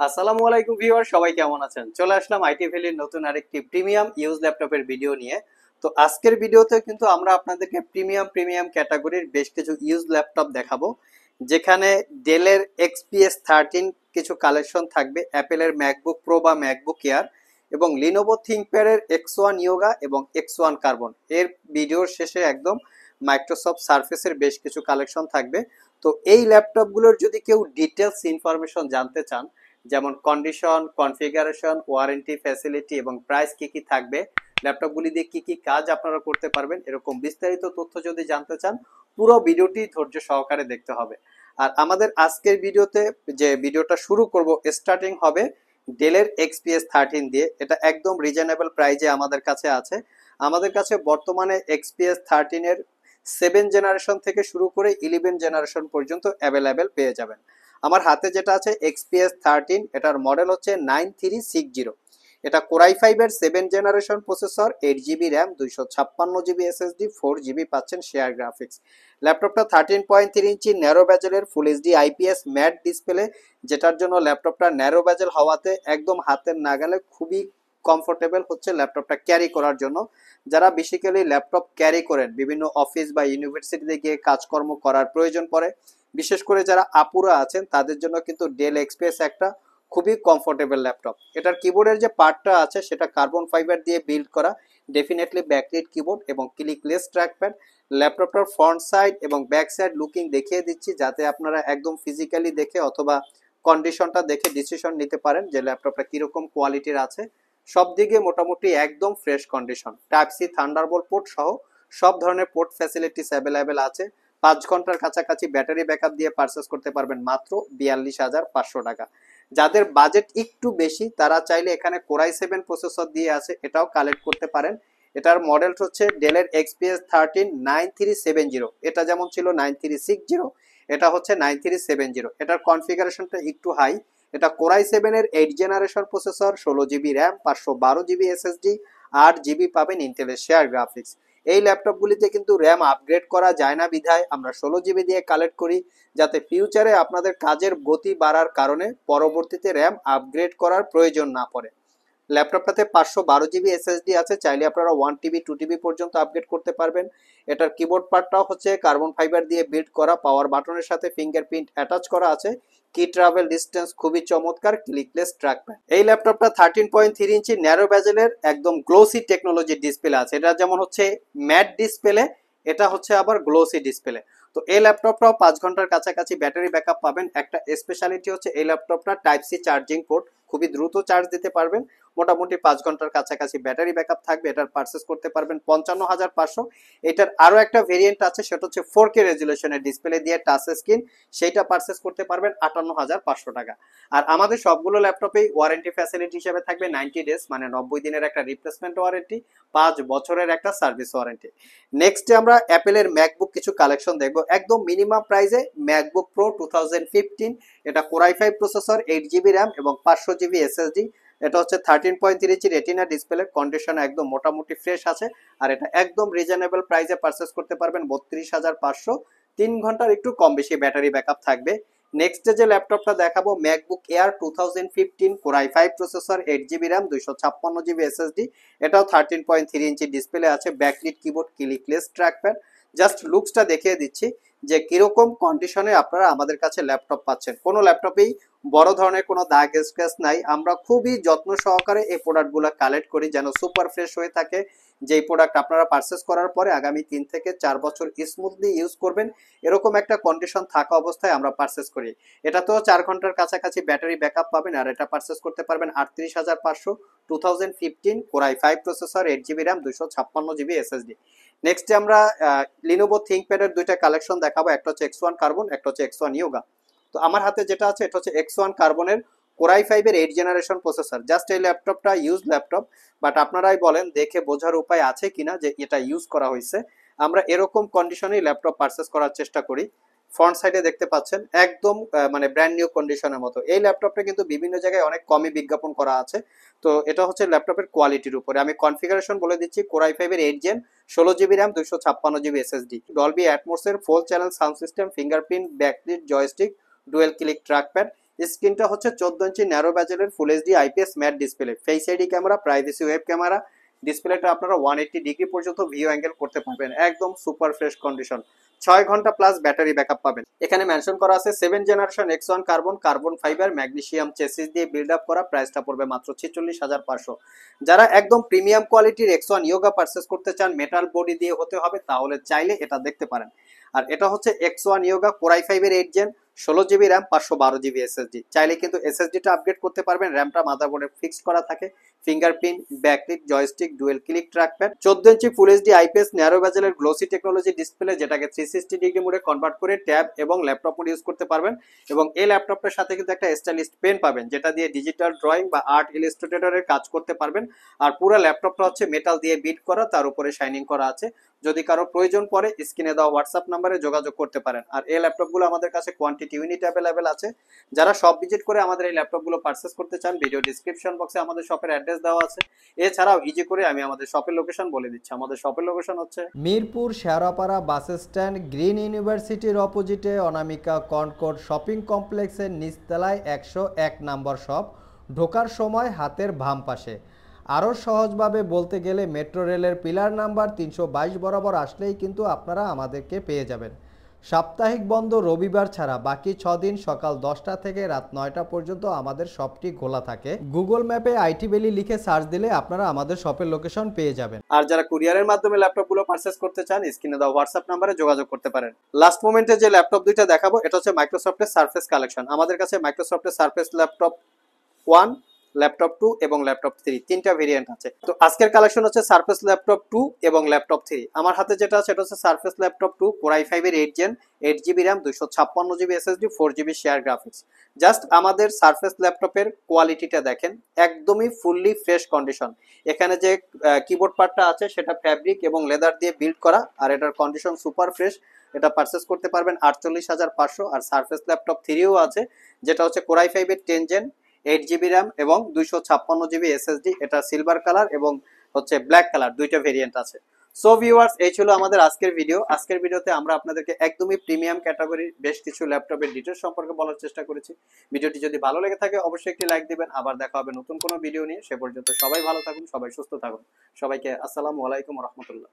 আসসালামু আলাইকুম ভিউয়ার, সবাই কেমন আছেন? চলে আসলাম আইটি ভ্যালির নতুন আরেকটি প্রিমিয়াম ইউজ ল্যাপটপের ভিডিও নিয়ে। তো আজকের ভিডিওতে কিন্তু আমরা আপনাদেরকে প্রিমিয়াম ক্যাটাগরির বেশ কিছু ইউজ ল্যাপটপ দেখাবো, যেখানে ডেলের XPS 13 কিছু কালেকশন থাকবে, অ্যাপেলের ম্যাকবুক প্রো বা ম্যাকবুক এয়ার এবং লিনোভো থিংকপ্যাডের X1 ইয়োগা এবং X1 কার্বন। এর ভিডিওর শেষে একদম মাইক্রোসফট সার্ফেসের বেশ কিছু কালেকশন থাকবে। তো এই ল্যাপটপগুলোর যদি কেউ ডিটেলস ইনফরমেশন জানতে চান, যেমন কন্ডিশন, কনফিগারেশন, ওয়ারেন্টি, ফ্যাসিলিটি এবং প্রাইস কি কি থাকবে, ল্যাপটপগুলি দিয়ে কি কি কাজ আপনারা করতে পারবেন, এরকম বিস্তারিত তথ্য যদি জানতে চান, পুরো ভিডিওটি ধৈর্য সহকারে দেখতে হবে। আর আমাদের আজকের ভিডিওতে যে ভিডিওটা শুরু করব, স্টার্টিং হবে ডেলের XPS 13 দিয়ে। এটা একদম রিজনেবল প্রাইজে আমাদের কাছে আছে। আমাদের কাছে বর্তমানে XPS 13 এর 7 জেনারেশন থেকে শুরু করে 11 জেনারেশন পর্যন্ত অ্যাভেলেবেল পেয়ে যাবেন। আমার হাতে যেটা আছে XPS 13, এটার মডেল হচ্ছে 9360। এটা কোরাই 5 এর 7 generation processor, 8 GB RAM, 256 GB SSD, 4 GB পাচ্ছেন শেয়ার গ্রাফিক্স। ল্যাপটপটা 13.3 ইঞ্চি ন্যারো ব্যাজেলের full HD IPS matte display, যেটার জন্য ল্যাপটপটা ন্যারো ব্যাজেল হওয়াতে একদম হাতের নাগালে খুবই কমফোর্টেবল হচ্ছে ল্যাপটপটা ক্যারি করার জন্য। যারা বেসিক্যালি ল্যাপটপ ক্যারি করেন, বিভিন্ন অফিস বা ইউনিভার্সিটিতে গিয়ে কাজকর্ম করার প্রয়োজন পড়ে, বিশেষ করে যারা আপুরা আছেন তাদের জন্য কিন্তু ডেল এক্সপ্রেস একটা খুবই কমফোর্টেবল ল্যাপটপ। এটার কিবোর্ডের যে পার্টটা আছে সেটা কার্বন ফাইবার দিয়ে বিল্ড করা, ডেফিনেটলি ব্যাকলিট কিবোর্ড এবং ক্লিকলেস ট্র্যাকপ্যাড। ল্যাপটপটার ফ্রন্ট সাইড এবং ব্যাক সাইড লুকিং দেখিয়ে দিচ্ছি, যাতে আপনারা একদম ফিজিক্যালি দেখে অথবা কন্ডিশনটা দেখে ডিসিশন নিতে পারেন যে ল্যাপটপটা কিরকম কোয়ালিটির আছে। সব দিকে মোটামুটি একদম fresh condition. Type C Thunderbolt port সহ সব ধরনের পোর্ট ফ্যাসিলিটিস অ্যাভেলেবেল আছে। 5 ঘন্টার কাছাকাছি ব্যাটারি ব্যাকআপ দিয়ে পারচেস করতে পারবেন মাত্র 42,500 টাকা। যাদের বাজেট একটু বেশি তারা চাইলে এখানে কোরাই 7 প্রসেসর দিয়ে আছে, এটাও কালেক্ট করতে পারেন। এটার মডেল হচ্ছে ডেলের XPS 13 9370। এটা যেমন ছিল 9360, এটা হচ্ছে 9370। এটার কনফিগারেশনটা একটু হাই। এটা কোরাই 7 এর 8 generation processor, 16 GB RAM, 512 GB SSD, 8 GB পাবেন ইন্টেলের শেয়ার গ্রাফিক্স। এই ল্যাপটপগুলিতে কিন্তু র্যাম আপগ্রেড করা যায় না বিধায় আমরা 16 GB দিয়ে কালেক্ট করি, যাতে ফিউচারে আপনাদের কাজের গতি বাড়ার কারণে পরবর্তীতে র্যাম আপগ্রেড করার প্রয়োজন না পড়ে। ল্যাপটপটাতে 512 GB SSD আছে, চাইলে আপনারা 1 TB 2 TB পর্যন্ত আপগ্রেড করতে পারবেন। এটার কিবোর্ড পার্টটাও হচ্ছে কার্বন ফাইবার দিয়ে বিল্ড করা, পাওয়ার বাটনের সাথে ফিঙ্গারপ্রিন্ট অ্যাটাচ করা আছে। কি ট্রাভেল ডিস্টেন্স খুবই চমৎকার, ক্লিকলেস ট্র্যাকপ্যাড। এই ল্যাপটপটা 13.3 ইঞ্চি ন্যারো ব্যাজেলের একদম গ্লোসি টেকনোলজি ডিসপ্লে আছে। এটা যেমন হচ্ছে ম্যাট ডিসপ্লে, এটা হচ্ছে আবার গ্লোসি ডিসপ্লে। তো এই ল্যাপটপটাও 5 ঘন্টার কাছাকাছি ব্যাটারি ব্যাকআপ পাবেন। একটা স্পেশালিটি হচ্ছে এই ল্যাপটপটা টাইপ সি চার্জিং পোর্ট, খুবই দ্রুত চার্জ দিতে পারবেন। মোটামুটি 5 ঘন্টার কাছাকাছি ব্যাটারি ব্যাকআপ থাকবে। এটার পারচেস করতে পারবেন 55,500। এটার আরো একটা ভেরিয়েন্ট আছে, সেটা হচ্ছে 4K রেজুলেশনের ডিসপ্লে দিয়ে টাচ স্ক্রিন, সেইটা পারচেস করতে পারবেন 58,500 টাকা। আর আমাদের সবগুলো ল্যাপটপেই ওয়ারেন্টি ফ্যাসিলিটি হিসেবে থাকবে 90 ডেজ, মানে 90 দিনের একটা রিপ্লেসমেন্ট ওয়ারেন্টি, 5 বছরের একটা সার্ভিস ওয়ারেন্টি। নেক্সটে আমরা অ্যাপেলের ম্যাকবুক কিছু কালেকশন দেখবো একদম মিনিমাম প্রাইসে। ম্যাকবুক প্রো 2015, এটা কোরাই 5 প্রসেসর, 8 GB র্যাম এবং 500 GB SSD। এটা হচ্ছে 13.3 ইঞ্চি রেটিনা ডিসপ্লে, কন্ডিশন একদম মোটামুটি ফ্রেশ আছে। আর এটা একদম রিজনেবল প্রাইসে পারচেস করতে পারবেন 32,500। 3 ঘন্টার একটু কম বেশি ব্যাটারি ব্যাকআপ থাকবে। নেক্সট যে ল্যাপটপটা দেখাবো MacBook Air 2015, core i 5 processor, 8 GB RAM, 256 GB SSD। এটাও 13.3 ইঞ্চি ডিসপ্লে আছে, backlit keyboard, clickless trackpad. Just লুকসটা দেখিয়ে দিচ্ছি যে কিরকম কন্ডিশনে আপনারা আমাদের কাছে ল্যাপটপ পাচ্ছেন। কোনো ল্যাপটপেই বড় ধরনের কোনো দাগ স্ক্র্যাচ নাই। আমরা খুবই যত্ন সহকারে এই প্রোডাক্টগুলো কালেক্ট করি যেন সুপার ফ্রেশ হয়ে থাকে। যেই প্রোডাক্ট আপনারা পারচেস করার পরে আগামী 3 থেকে 4 বছর স্মুথলি ইউজ করবেন, এরকম একটা কন্ডিশন থাকা অবস্থায় আমরা পারচেস করি। এটা তো 4 ঘন্টার কাছাকাছি ব্যাটারি ব্যাকআপ পাবেন। আর এটা পারচেস করতে পারবেন 38,500। 2015 core i 5 processor, 8 GB RAM, 256 GB SSD। নেক্সটে আমরা লিনোভো থিংকপ্যাডের দুইটা কালেকশন দেখাবো, একটা হচ্ছে X1 কার্বন, একটা হচ্ছে X1 ইয়োগা। তো আমার হাতে যেটা আছে এটা হচ্ছে X1 কার্বনের কোরাই 5 এর 8 জেনারেশন প্রসেসর। জাস্ট এই ল্যাপটপটা ইউজ ল্যাপটপ, বাট আপনারাই বলেন দেখে বোঝার উপায় আছে কিনা যে এটা ইউজ করা হয়েছে। আমরা এরকম কন্ডিশনেই ল্যাপটপ পারচেস করার চেষ্টা করি। ফ্রন্ট সাইডে দেখতে পাচ্ছেন একদম মানে ব্র্যান্ড নিউ কন্ডিশনের মতো। এই ল্যাপটপটা কিন্তু বিভিন্ন জায়গায় অনেক কমই বিজ্ঞাপন করা আছে। তো এটা হচ্ছে ল্যাপটপের কোয়ালিটির উপরে। আমি কনফিগারেশন বলে দিচ্ছি, কোরাই 5 এর 8 gen, 16 GB RAM, 256 GB SSD, Dolby Atmos এর 4 channel sound system, fingerprint, backlit joystick, dual click trackpad. স্ক্রিনটা হচ্ছে 14 ইঞ্চি ন্যারো ব্যাজেলের full HD IPS matte display, face ID camera, privacy web camera. ডিসপ্লেটা আপনারা 180 degree পর্যন্ত view angle করতে পারবেন, একদম সুপার ফ্রেশ কন্ডিশন। 6 ঘন্টা প্লাস ব্যাটারি ব্যাকআপ পাবেন। এখানে মেনশন করা আছে 7 generation X1 carbon fibre magnesium chassis দিয়ে বিল্ড আপ করা। প্রাইসটা পড়বে মাত্র 46,500। যারা একদম প্রিমিয়াম কোয়ালিটির X1 ইয়োগা পারচেস করতে চান, মেটাল বডি দিয়ে হতে হবে, তাহলে চাইলে এটা দেখতে পারেন। আর এটা হচ্ছে X1 ইয়োগা কোর i5 এর 8 gen, 16 GB RAM, 512 GB SSD. চাইলে কিন্তু এসএসডিটা আপগ্রেড করতে পারবেন। র্যামটা মাদারবোর্ডে ফিক্সড করা থাকে, fingerprint, backlit, joystick, dual click trackpad, 14 inch full HD IPS narrow বেজেলের গ্লোসি টেকনোলজি ডিসপ্লে, যেটাকে 360 ডিগ্রি মোডে কনভার্ট করে ট্যাব এবং ল্যাপটপ মোড ইউজ করতে পারবেন। এবং এই ল্যাপটপটার সাথে কিন্তু একটা স্টাইলিশ পেন পাবেন, যেটা দিয়ে ডিজিটাল ড্রয়িং বা আর্ট ইলাস্ট্রেটরের কাজ করতে পারবেন। আর পুরো ল্যাপটপটা হচ্ছে মেটাল দিয়ে বিট করা, তার উপরে শাইনিং করা আছে। যদি কারো প্রয়োজন পড়ে স্ক্রিনে দেওয়া হোয়াটসঅ্যাপ নাম্বারে যোগাযোগ করতে পারেন। আর এই ল্যাপটপগুলো আমাদের কাছে কোয়ান্টিটি ইউনিট অ্যাভেলেবেল আছে। যারা শপ ভিজিট করে আমাদের এই ল্যাপটপগুলো পারচেস করতে চান, ভিডিও ডিসক্রিপশন বক্সে আমাদের শপের অ্যাড্রেস দেওয়া আছে। এছাড়াও ইজি করে আমি আমাদের শপের লোকেশন বলে দিচ্ছি। আমাদের শপের লোকেশন হচ্ছে Mirpur Shewrapara bus stand, green ইউনিভার্সিটির অপোজিটে অনামিকা কনকর্ড শপিং কমপ্লেক্সের নিচতলায় 101 নম্বর শপ। ঢোকার সময় হাতের বাম পাশে। আরও সহজভাবে বলতে গেলে মেট্রো রেলের পিলার নাম্বার 322 বরাবর আসলেই কিন্তু আপনারা আমাদেরকে পেয়ে যাবেন। সাপ্তাহিক বন্ধ রবিবার ছাড়া বাকি 6 দিন সকাল 10টা থেকে রাত 9টা পর্যন্ত আমাদের শপটি খোলা থাকে। গুগল ম্যাপে আইটি ভ্যালি লিখে সার্চ দিলে আপনারা আমাদের শপের লোকেশন পেয়ে যাবেন। আর যারা কুরিয়ারের মাধ্যমে ল্যাপটপগুলো পারচেস করতে চান, স্ক্রিনে দেওয়া হোয়াটসঅ্যাপ নাম্বারে যোগাযোগ করতে পারেন। লাস্ট মোমেন্টে যে ল্যাপটপ দুইটা দেখাবো, এটা হচ্ছে মাইক্রোসফটের সারফেস কালেকশন। আমাদের কাছে মাইক্রোসফটের সারফেস ল্যাপটপ 1, ল্যাপটপ 2 এবং ল্যাপটপ 3 তিনটা ভেরিয়েন্ট আছে। তো আজকের কালেকশন হচ্ছে সারফেস ল্যাপটপ 2 এবং ল্যাপটপ 3। আমার হাতে যেটা আছে এটা হচ্ছে সারফেস ল্যাপটপ 2 কোর i5 এর 8 gen, 8 GB RAM, 256 GB SSD, 4 GB share graphics. Just আমাদের সারফেস ল্যাপটপের কোয়ালিটিটা দেখেন, একদমই ফুললি ফ্রেশ কন্ডিশন। এখানে যে কিবোর্ড পার্টটা আছে সেটা ফ্যাব্রিক এবং লেদার দিয়ে বিল্ড করা, আর এটার কন্ডিশন সুপার ফ্রেশ। এটা পারচেস করতে পারবেন 48,500। আর সারফেস ল্যাপটপ 3ও আছে, যেটা হচ্ছে কোর i5 এর 10 জেন, 8 জিবি র্যাম এবং 256 জিবি এসএসডি। এটা সিলভার কালার এবং হচ্ছে ব্ল্যাক কালার, দুইটা ভেরিয়েন্ট আছে। সো ভিউয়ার্স, এই ছিল আমাদের আজকের ভিডিও। আজকের ভিডিওতে আমরা আপনাদেরকে একদমই প্রিমিয়াম ক্যাটাগরির বেশ কিছু ল্যাপটপের ডিটেলস সম্পর্কে বলার চেষ্টা করেছি। ভিডিওটি যদি ভালো লেগে থাকে অবশ্যই একটি লাইক দিবেন। আবার দেখা হবে নতুন কোনো ভিডিও নিয়ে। সে পর্যন্ত সবাই ভালো থাকুন, সবাই সুস্থ থাকুন। সবাইকে আসসালামু আলাইকুম ওয়া রাহমাতুল্লাহ।